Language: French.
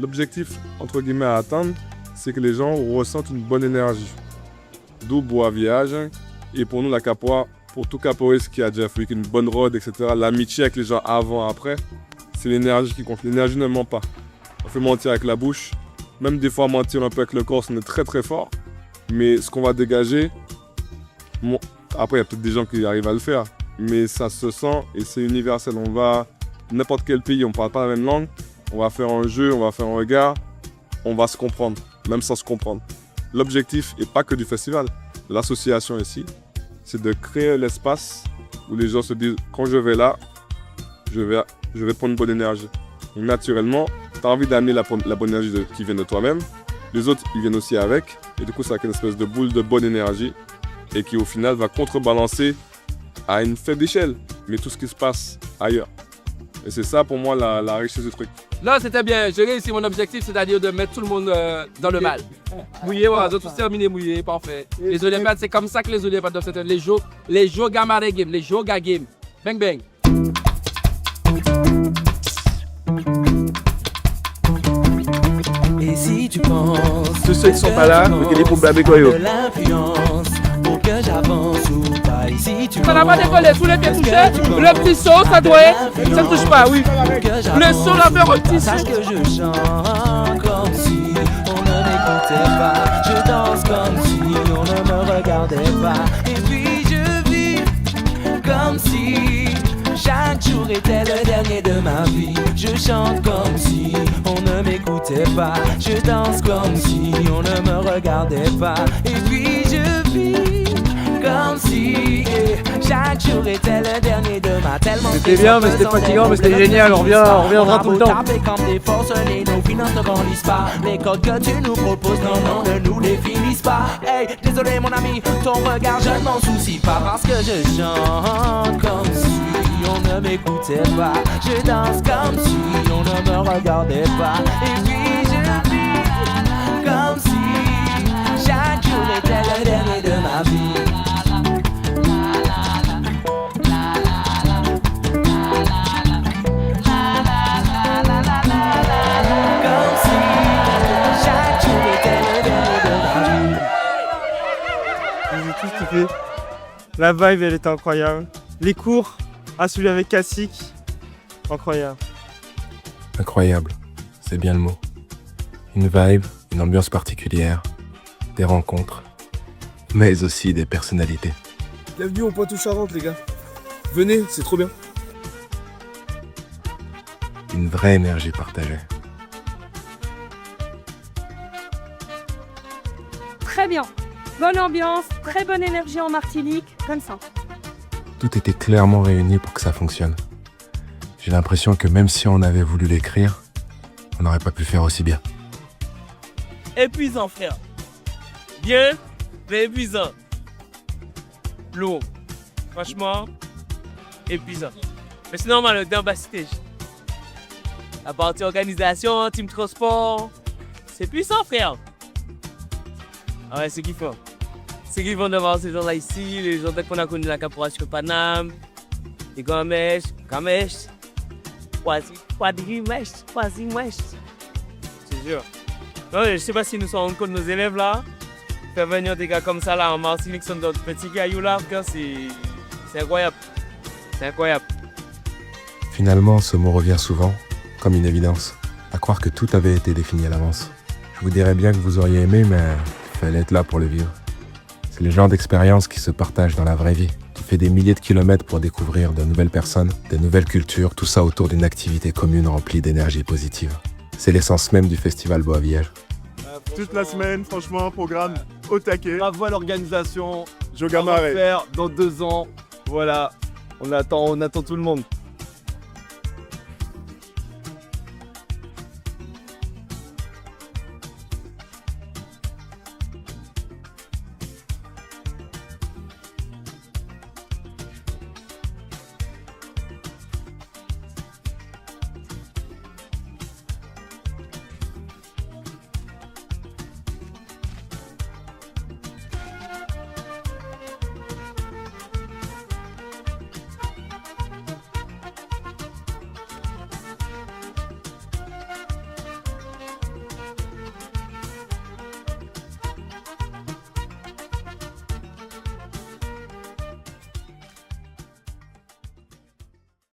L'objectif, entre guillemets, à atteindre, c'est que les gens ressentent une bonne énergie. D'où Bois Village. Et pour nous, la capoeira, pour tout capoeiriste qui a déjà fait une bonne road, etc., l'amitié avec les gens avant, après, c'est l'énergie qui compte. L'énergie ne ment pas. On fait mentir avec la bouche. Même des fois, mentir un peu avec le corps, on est très très fort. Mais ce qu'on va dégager, bon, après, il y a peut-être des gens qui arrivent à le faire. Mais ça se sent et c'est universel. On va, n'importe quel pays, on ne parle pas la même langue. On va faire un jeu, on va faire un regard. On va se comprendre, même sans se comprendre. L'objectif, et pas que du festival, de l'association ici, c'est de créer l'espace où les gens se disent, quand je vais là, je vais prendre une bonne énergie. Donc, naturellement, tu as envie d'amener la bonne énergie qui vient de toi-même. Les autres, ils viennent aussi avec. Et du coup, ça crée une espèce de boule de bonne énergie et qui, au final, va contrebalancer à une faible échelle, mais tout ce qui se passe ailleurs. Et c'est ça, pour moi, la richesse du truc. Là, c'était bien. J'ai réussi mon objectif, c'est-à-dire de mettre tout le monde dans le mal. Mouillé, voilà, de tous terminer mouillé, parfait. Les Olympiades, c'est comme ça que les Olympiades doivent être. Les jeux Gamare Game, les jeux Game. Bang, bang. Et si tu penses tous ceux qui sont pas là, il y a des problèmes avec eux. l'influence pour que j'avance ou pas. Et si tu Ça n'a pas décollé, tous les pieds touchés. Le petit saut, ça doit être. Ça ne touche pas, oui. Le saut, la faire au petit saut. sache que je chante comme si on ne m'écoutait pas. Je danse comme si on ne me regardait pas. Et puis je vis comme si chaque jour était le dernier de ma vie. Je chante comme si on ne m'écoutait pas. Je danse comme si on ne me regardait pas. Et puis je vis comme si chaque jour était le dernier de ma tellement. C'était bien, mais c'était fatigant, mais c'était génial. On reviendra tout le temps. Taper comme des forcenés, nos finances ne grandissent pas. Les codes que tu nous proposes, non, ne nous les finissent pas. Hey, désolé mon ami, ton regard, je ne m'en soucie pas. Parce que je chante comme si on ne m'écoutait pas. Je danse comme si on ne me regardait pas. Et puis je vis comme si chaque jour était le dernier de ma vie. Comme si chaque jour était le dernier de ma vie. J'ai tout kiffé. La vibe, elle était incroyable. Les cours, celui avec Cacique, incroyable. Incroyable, c'est bien le mot. Une vibe, une ambiance particulière, des rencontres, mais aussi des personnalités. Bienvenue au Poitou-Charentes, les gars. Venez, c'est trop bien. Une vraie énergie partagée. Très bien. Bonne ambiance, très bonne énergie en Martinique, comme ça. Tout était clairement réuni pour que ça fonctionne. J'ai l'impression que même si on avait voulu l'écrire, on n'aurait pas pu faire aussi bien. Épuisant, frère. Bien, mais épuisant. Lourd. Franchement, épuisant. Mais c'est normal, dans bas stage. La partie organisation, team transport, c'est puissant, frère. Ah ouais, c'est kiffant. C'est kiffant d'avoir ces gens-là ici, les gens qu'on a connus la capoeira sur Paname, les Gamèches, quadrimèches. C'est sûr. Non, je sais pas si nous sommes encore nos élèves là. Faire venir des gars comme ça là en Martinique, sont d'autres petits cailloux là, c'est incroyable. C'est incroyable. Finalement, ce mot revient souvent, comme une évidence, à croire que tout avait été défini à l'avance. Je vous dirais bien que vous auriez aimé, mais il fallait être là pour le vivre. C'est le genre d'expérience qui se partage dans la vraie vie. Tu fais des milliers de kilomètres pour découvrir de nouvelles personnes, de nouvelles cultures, tout ça autour d'une activité commune remplie d'énergie positive. C'est l'essence même du festival Bois Village. Toute la semaine, franchement, programme au taquet. Bravo à l'organisation. Jogamare. Faire dans 2 ans. Voilà. On attend tout le monde.